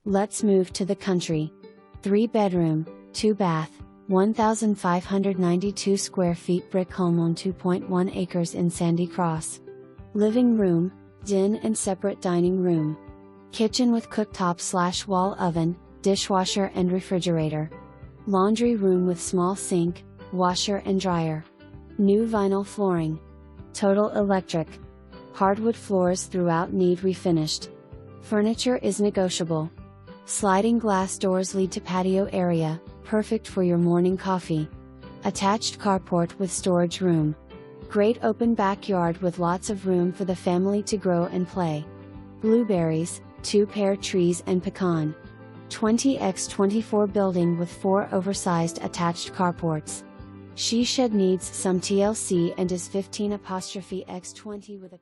Let's move to the country. 3-bedroom, 2-bath, 1,592 square feet brick home on 2.1 acres in Sandy Cross. Living room, den and separate dining room. Kitchen with cooktop/wall oven, dishwasher and refrigerator. Laundry room with small sink, washer and dryer. New vinyl flooring. Total electric. Hardwood floors throughout need refinished. Furniture is negotiable. Sliding glass doors lead to patio area, perfect for your morning coffee. Attached carport with storage room. Great open backyard with lots of room for the family to grow and play. Blueberries, 2 pear trees and pecan. 20x24 building with 4 oversized attached carports. She shed needs some TLC and is 15x20 with a